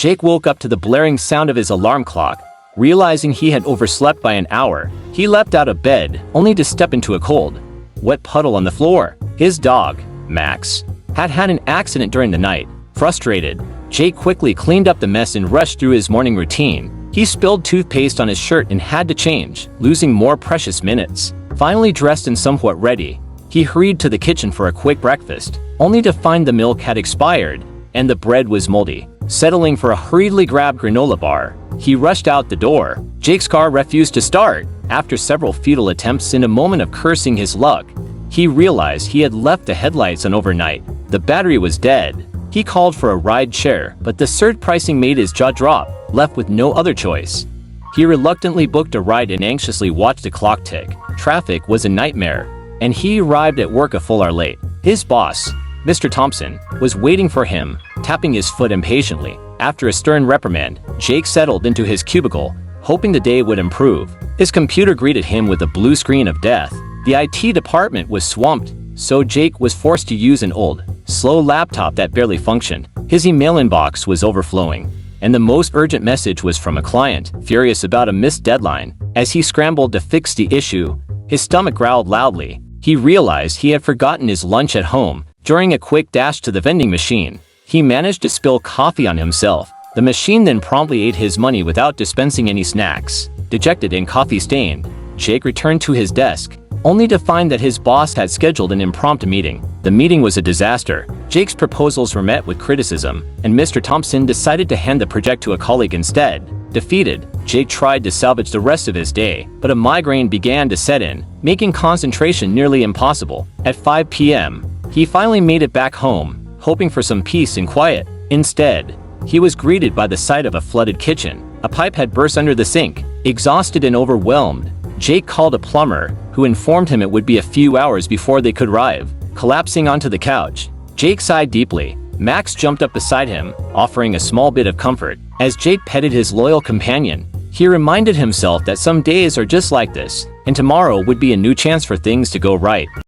Jake woke up to the blaring sound of his alarm clock. Realizing he had overslept by an hour, he leapt out of bed, only to step into a cold, wet puddle on the floor. His dog, Max, had had an accident during the night. Frustrated, Jake quickly cleaned up the mess and rushed through his morning routine. He spilled toothpaste on his shirt and had to change, losing more precious minutes. Finally dressed and somewhat ready, he hurried to the kitchen for a quick breakfast, only to find the milk had expired and the bread was moldy. Settling for a hurriedly grabbed granola bar, he rushed out the door. Jake's car refused to start. After several futile attempts and a moment of cursing his luck, he realized he had left the headlights on overnight. The battery was dead. He called for a ride share, but the surge pricing made his jaw drop. Left with no other choice, he reluctantly booked a ride and anxiously watched the clock tick. Traffic was a nightmare, and he arrived at work a full hour late. His boss, Mr. Thompson, was waiting for him, tapping his foot impatiently. After a stern reprimand, Jake settled into his cubicle, hoping the day would improve. His computer greeted him with a blue screen of death. The IT department was swamped, so Jake was forced to use an old, slow laptop that barely functioned. His email inbox was overflowing, and the most urgent message was from a client, furious about a missed deadline. As he scrambled to fix the issue, his stomach growled loudly. He realized he had forgotten his lunch at home. During a quick dash to the vending machine, he managed to spill coffee on himself. The machine then promptly ate his money without dispensing any snacks. Dejected and coffee-stained, Jake returned to his desk, only to find that his boss had scheduled an impromptu meeting. The meeting was a disaster. Jake's proposals were met with criticism, and Mr. Thompson decided to hand the project to a colleague instead. Defeated, Jake tried to salvage the rest of his day, but a migraine began to set in, making concentration nearly impossible. At 5 p.m., he finally made it back home, hoping for some peace and quiet. Instead, he was greeted by the sight of a flooded kitchen. A pipe had burst under the sink. Exhausted and overwhelmed, Jake called a plumber, who informed him it would be a few hours before they could arrive. Collapsing onto the couch, Jake sighed deeply. Max jumped up beside him, offering a small bit of comfort. As Jake petted his loyal companion, he reminded himself that some days are just like this, and tomorrow would be a new chance for things to go right.